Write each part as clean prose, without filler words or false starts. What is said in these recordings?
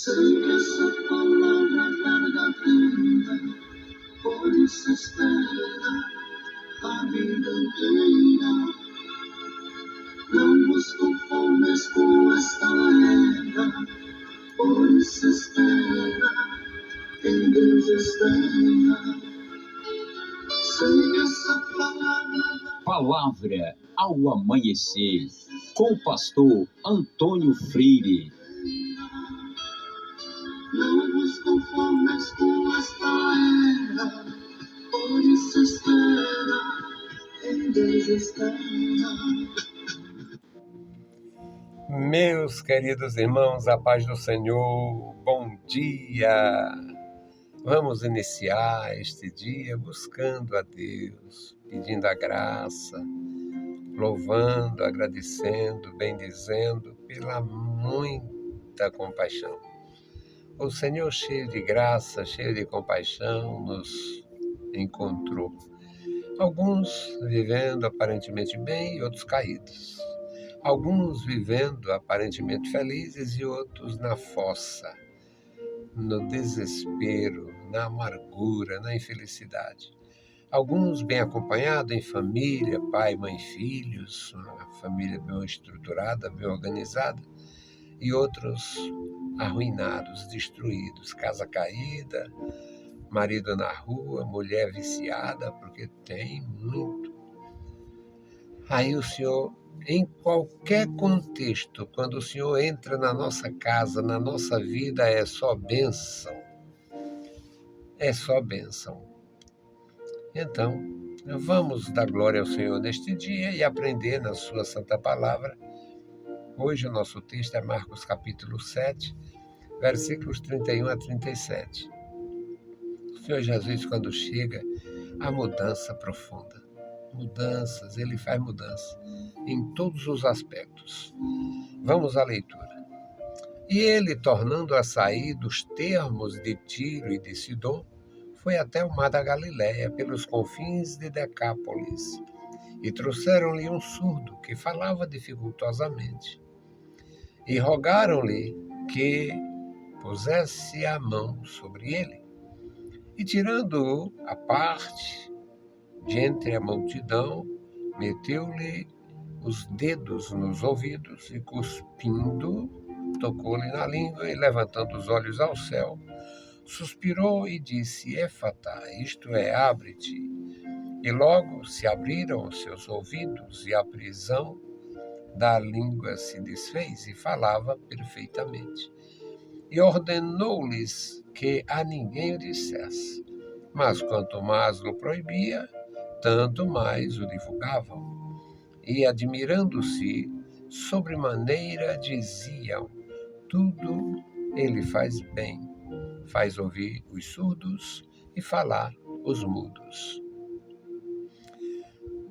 Sei que essa palavra carga vida, por isso espera a vida inteira. Não nos conformes com esta era, por isso espera, em Deus espera. Sei que essa Palavra ao amanhecer, com o pastor Antônio Freire. não nos conformes com esta era, por isso espera, em Deus espera. Meus queridos irmãos, a paz do Senhor, bom dia! Vamos iniciar este dia buscando a Deus, pedindo a graça, louvando, agradecendo, bendizendo pela muita compaixão. O Senhor, cheio de graça, cheio de compaixão, nos encontrou. Alguns vivendo aparentemente bem e outros caídos. Alguns vivendo aparentemente felizes e outros na fossa, no desespero, na amargura, na infelicidade. Alguns bem acompanhados em família, pai, mãe, filhos, uma família bem estruturada, bem organizada, e outros arruinados, destruídos, casa caída, marido na rua, mulher viciada, porque tem muito. Aí o Senhor, em qualquer contexto, quando o Senhor entra na nossa casa, na nossa vida, é só bênção. É só bênção. Então, vamos dar glória ao Senhor neste dia e aprender na sua santa palavra. Hoje o nosso texto é Marcos capítulo 7, versículos 31 a 37. O Senhor Jesus, quando chega, a mudança profunda. Mudanças, Ele faz mudança em todos os aspectos. Vamos à leitura. E ele, tornando a sair dos termos de Tiro e de Sidom, foi até o mar da Galiléia, pelos confins de Decápolis, e trouxeram-lhe um surdo que falava dificultosamente. E rogaram-lhe que pusesse a mão sobre ele. E tirando-o à parte, de entre a multidão, meteu-lhe os dedos nos ouvidos e, cuspindo, tocou-lhe na língua e, levantando os olhos ao céu, suspirou e disse: Éfata, isto é, abre-te. E logo se abriram os seus ouvidos e a prisão da língua se desfez e falava perfeitamente. E ordenou-lhes que a ninguém o dissesse. Mas quanto mais o proibia, tanto mais o divulgavam. E, admirando-se sobremaneira, diziam: tudo ele faz bem, faz ouvir os surdos e falar os mudos.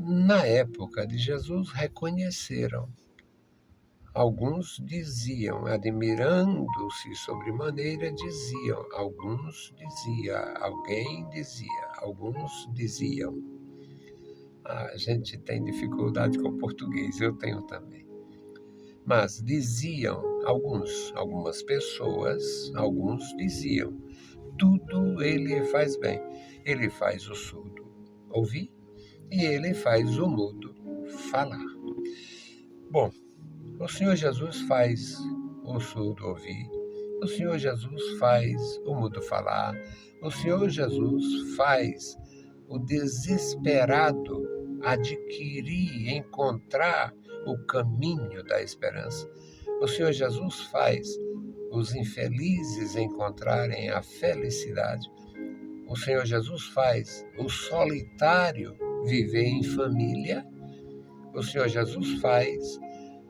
Na época de Jesus, reconheceram. Alguns diziam, admirando-se sobremaneira, diziam. Alguns diziam, alguém dizia, alguns diziam. A gente tem dificuldade com o português, eu tenho também. Mas diziam algumas pessoas, alguns diziam, tudo ele faz bem. Ele faz o surdo ouvir e ele faz o mudo falar. Bom, o Senhor Jesus faz o surdo ouvir, o Senhor Jesus faz o mudo falar, o Senhor Jesus faz o desesperado adquirir, encontrar o caminho da esperança. O Senhor Jesus faz os infelizes encontrarem a felicidade. O Senhor Jesus faz o solitário viver em família. O Senhor Jesus faz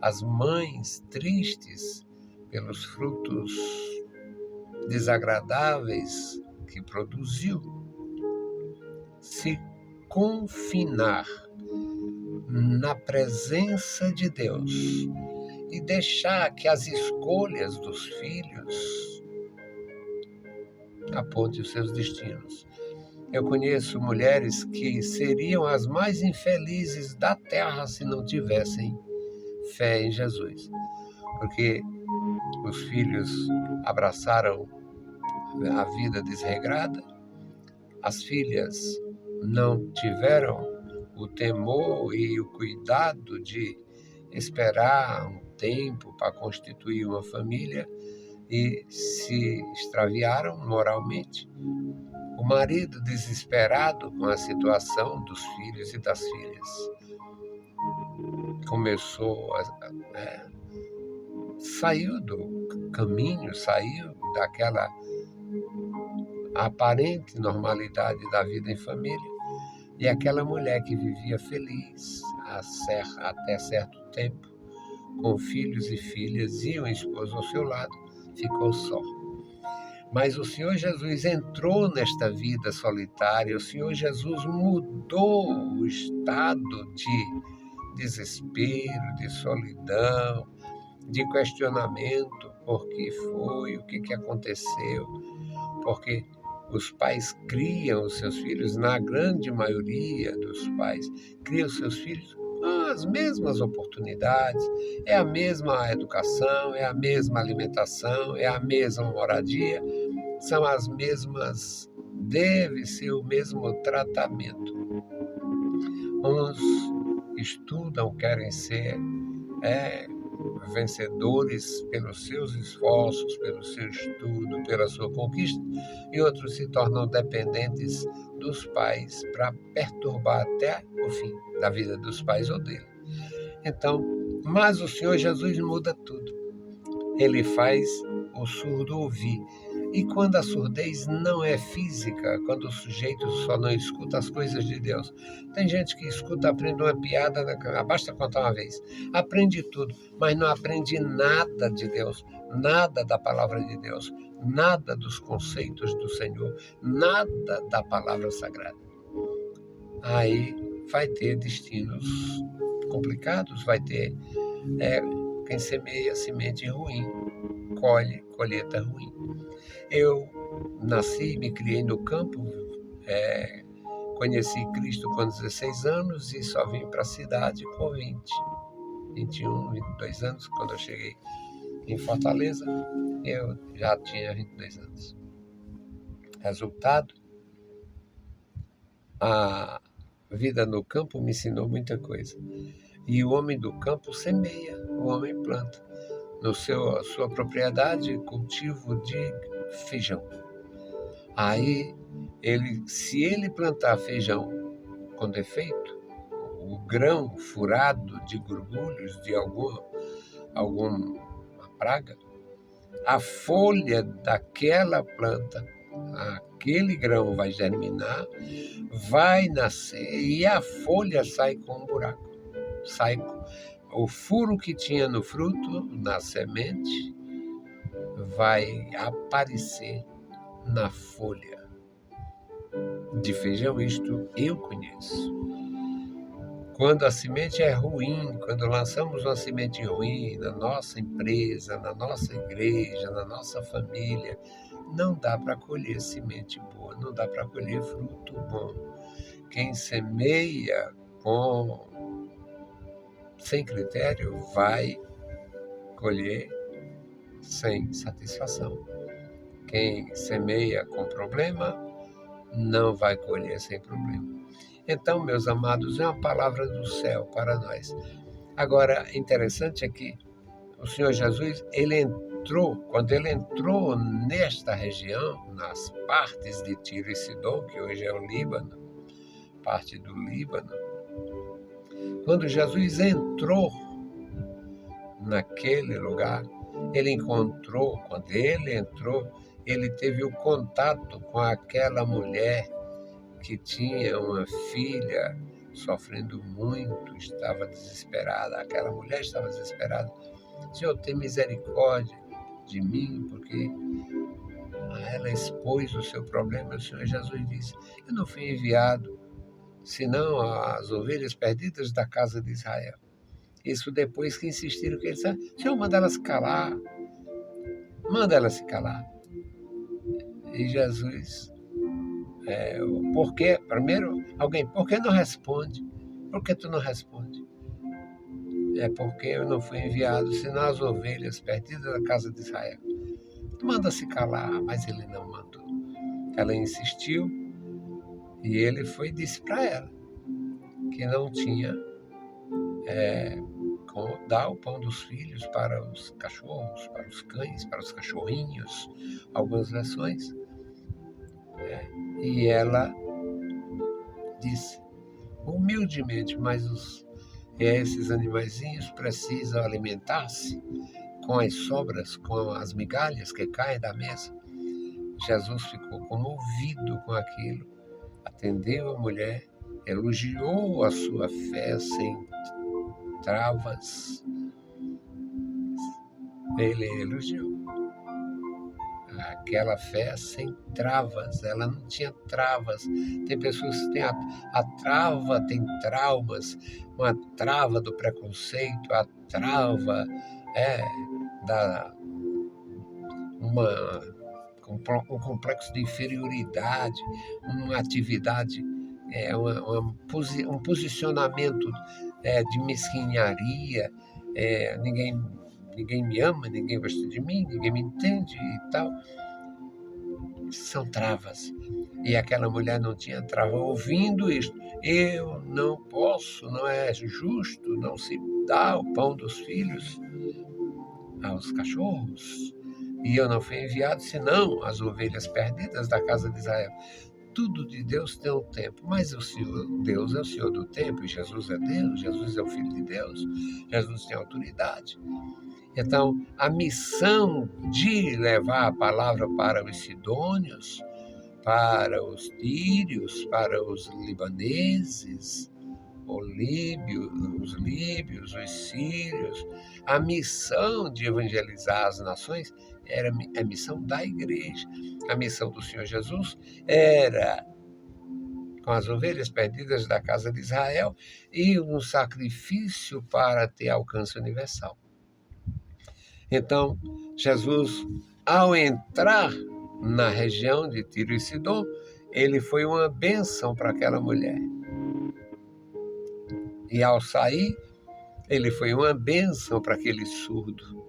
as mães tristes pelos frutos desagradáveis que produziu se confinar na presença de Deus e deixar que as escolhas dos filhos apontem os seus destinos. Eu conheço mulheres que seriam as mais infelizes da terra se não tivessem fé em Jesus, porque o os filhos abraçaram a vida desregrada, as filhas não tiveram o temor e o cuidado de esperar um tempo para constituir uma família e se extraviaram moralmente. O marido, desesperado com a situação dos filhos e das filhas, saiu do caminho, saiu daquela aparente normalidade da vida em família, e aquela mulher que vivia feliz até certo tempo, com filhos e filhas e um esposo ao seu lado, ficou só. Mas o Senhor Jesus entrou nesta vida solitária, o Senhor Jesus mudou o estado de desespero, de solidão, de questionamento, por que foi, o que aconteceu, porque os pais criam os seus filhos, na grande maioria dos pais, criam os seus filhos com as mesmas oportunidades, é a mesma educação, é a mesma alimentação, é a mesma moradia, são as mesmas, deve ser o mesmo tratamento. Uns estudam, querem ser vencedores pelos seus esforços, pelo seu estudo, pela sua conquista, e outros se tornam dependentes dos pais para perturbar até o fim da vida dos pais ou dele. Então, mas o Senhor Jesus muda tudo. Ele faz o surdo ouvir. E quando a surdez não é física, quando o sujeito só não escuta as coisas de Deus. Tem gente que escuta, aprende uma piada, basta contar uma vez. Aprende tudo, mas não aprende nada de Deus, nada da palavra de Deus, nada dos conceitos do Senhor, nada da palavra sagrada. Aí vai ter destinos complicados, vai ter quem semeia semente ruim, colhe colheita ruim. Eu nasci, me criei no campo, conheci Cristo com 16 anos e só vim para a cidade com 21, 22 anos. Quando eu cheguei em Fortaleza, eu já tinha 22 anos. Resultado, a vida no campo me ensinou muita coisa. E o homem do campo semeia, o homem planta. Sua propriedade, cultivo de feijão. Aí, se ele plantar feijão com defeito, o grão furado de gorgulhos de alguma praga, a folha daquela planta, aquele grão vai germinar, vai nascer e a folha sai com um buraco. O furo que tinha no fruto, na semente, vai aparecer na folha de feijão. Isto eu conheço. Quando a semente é ruim, quando lançamos uma semente ruim na nossa empresa, na nossa igreja, na nossa família, não dá para colher semente boa, não dá para colher fruto bom. Quem semeia sem critério vai colher sem satisfação. Quem semeia com problema não vai colher sem problema. Então, meus amados, é uma palavra do céu para nós. Agora, interessante é que o Senhor Jesus, quando ele entrou nesta região, nas partes de Tiro e Sidom, que hoje é o Líbano, parte do Líbano, quando Jesus entrou naquele lugar, quando ele entrou, ele teve o contato com aquela mulher que tinha uma filha sofrendo muito, estava desesperada. Aquela mulher estava desesperada. Senhor, tem misericórdia de mim, porque ela expôs o seu problema. O Senhor Jesus disse: eu não fui enviado senão as ovelhas perdidas da casa de Israel. Isso depois que insistiram, que ele disse: Senhor, manda ela se calar. Manda ela se calar. E Jesus, por que não responde? Por que tu não responde? é porque eu não fui enviado senão as ovelhas perdidas da casa de Israel. Manda se calar, mas ele não mandou. Ela insistiu e ele foi e disse para ela que não tinha como dar o pão dos filhos para os cachorros, para os cães, para os cachorrinhos, algumas versões. E ela disse humildemente, mas esses animaizinhos precisam alimentar-se com as sobras, com as migalhas que caem da mesa. Jesus ficou comovido com aquilo, atendeu a mulher, elogiou a sua fé sem travas. Ele elogiou aquela fé sem travas, ela não tinha travas. Tem pessoas que têm a trava, tem traumas, uma trava do preconceito, a trava da um complexo de inferioridade, uma atividade, um posicionamento de mesquinharia, ninguém me ama, ninguém gosta de mim, ninguém me entende e tal. São travas. E aquela mulher não tinha trava. Ouvindo isto, eu não posso, não é justo, não se dá o pão dos filhos aos cachorros. E eu não fui enviado senão as ovelhas perdidas da casa de Israel. Tudo de Deus tem um tempo, mas o Senhor, Deus é o Senhor do tempo, e Jesus é Deus, Jesus é o Filho de Deus, Jesus tem autoridade. Então, a missão de levar a palavra para os sidônios, para os tírios, para os libaneses, os líbios, os sírios, a missão de evangelizar as nações era a missão da igreja. A missão do Senhor Jesus era com as ovelhas perdidas da casa de Israel e um sacrifício para ter alcance universal. Então, Jesus, ao entrar na região de Tiro e Sidom, ele foi uma bênção para aquela mulher. E ao sair, ele foi uma bênção para aquele surdo.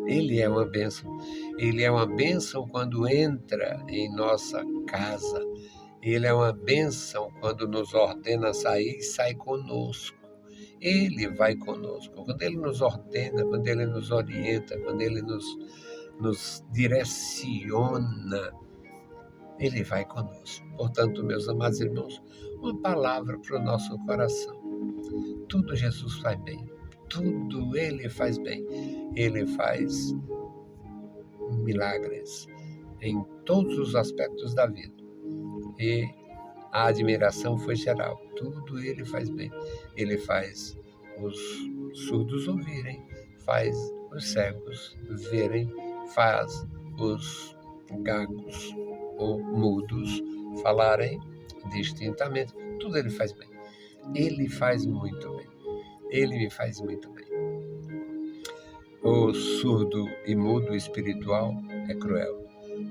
Ele é uma bênção. Ele é uma bênção quando entra em nossa casa. Ele é uma bênção quando nos ordena sair e sai conosco. Ele vai conosco. Quando ele nos ordena, quando ele nos orienta, quando ele nos direciona, ele vai conosco. Portanto, meus amados irmãos, uma palavra para o nosso coração. Tudo Jesus faz bem. Tudo ele faz bem. Ele faz milagres em todos os aspectos da vida. E a admiração foi geral. Tudo ele faz bem. Ele faz os surdos ouvirem, faz os cegos verem, faz os gagos ou mudos falarem distintamente. Tudo ele faz bem. Ele faz muito bem. Ele me faz muito bem. O surdo e mudo espiritual é cruel.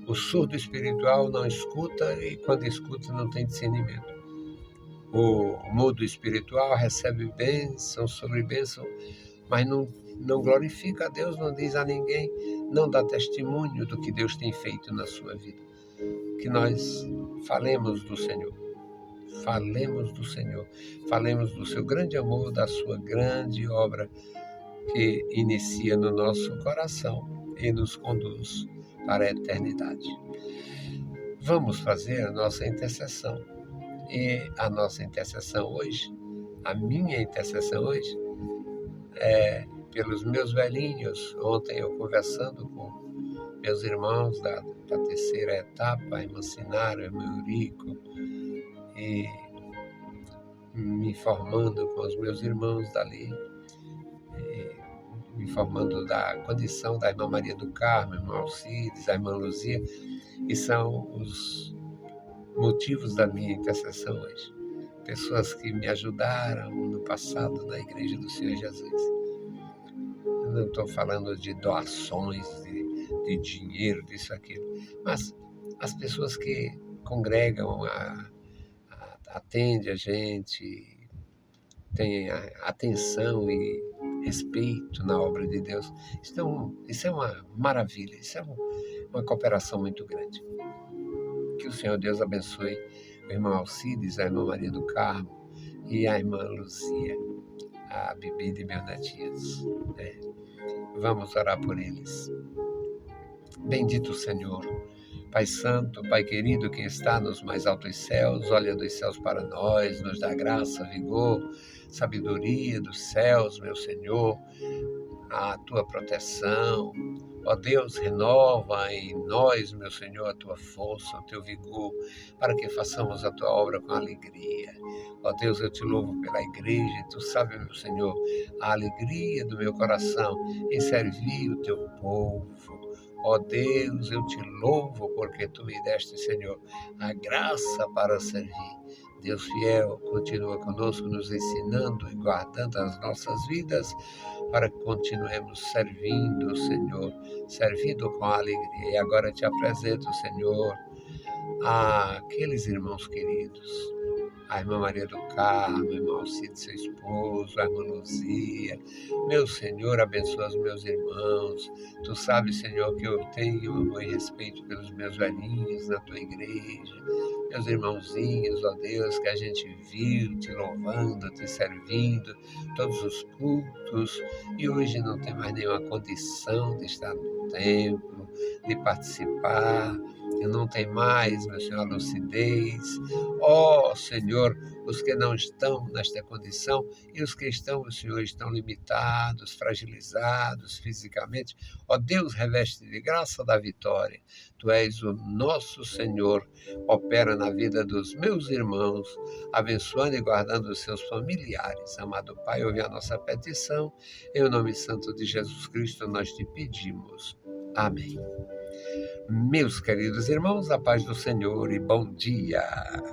O surdo espiritual não escuta e quando escuta não tem discernimento. O mudo espiritual recebe bênção sobre bênção, mas não glorifica a Deus, não diz a ninguém, não dá testemunho do que Deus tem feito na sua vida. Que nós falemos do Senhor. Falemos do Senhor. Falemos do seu grande amor, da sua grande obra que inicia no nosso coração e nos conduz para a eternidade. Vamos fazer a nossa intercessão. E a nossa intercessão hoje, a minha intercessão hoje, é pelos meus velhinhos. Ontem eu conversando com meus irmãos da terceira etapa, em Mancinaro, em Eurico, e me informando com os meus irmãos dali, me informando da condição da irmã Maria do Carmo, irmã Alcides, a irmã Luzia, e são os motivos da minha intercessão hoje. Pessoas que me ajudaram no passado na Igreja do Senhor Jesus. Eu não estou falando de doações, de dinheiro, disso, aquilo, mas as pessoas que congregam, atendem a gente, têm atenção e respeito na obra de Deus. Isso é uma maravilha, isso é uma cooperação muito grande. Que o Senhor Deus abençoe o irmão Alcides, a irmã Maria do Carmo e a irmã Luzia, a Bibi de Bernatias. Vamos orar por eles. Bendito o Senhor, Pai Santo, Pai querido, que está nos mais altos céus, olha dos céus para nós, nos dá graça, vigor, sabedoria dos céus, meu Senhor, a tua proteção. Ó Deus, renova em nós, meu Senhor, a tua força, o teu vigor, para que façamos a tua obra com alegria. Ó Deus, eu te louvo pela igreja, e tu sabes, meu Senhor, a alegria do meu coração em servir o teu povo. Ó Deus, eu te louvo porque tu me deste, Senhor, a graça para servir. Deus fiel, continua conosco, nos ensinando e guardando as nossas vidas, para que continuemos servindo, Senhor, servindo com alegria. E agora te apresento, Senhor, àqueles irmãos queridos, a irmã Maria do Carmo, o irmão Alcides, seu esposo, a irmã Luzia. Meu Senhor, abençoa os meus irmãos. Tu sabes, Senhor, que eu tenho amor e respeito pelos meus velhinhos na tua igreja, meus irmãozinhos, ó Deus, que a gente viu te louvando, te servindo, todos os cultos, e hoje não tem mais nenhuma condição de estar no templo, de participar, e não tem mais, meu Senhor, a lucidez. Ó Senhor, os que não estão nesta condição e os que estão, meu Senhor, estão limitados, fragilizados fisicamente. Ó Deus, reveste de graça da vitória. Tu és o nosso Senhor, opera na vida dos meus irmãos, abençoando e guardando os seus familiares. Amado Pai, ouve a nossa petição. Em nome santo de Jesus Cristo nós te pedimos. Amém. Meus queridos irmãos, a paz do Senhor e bom dia.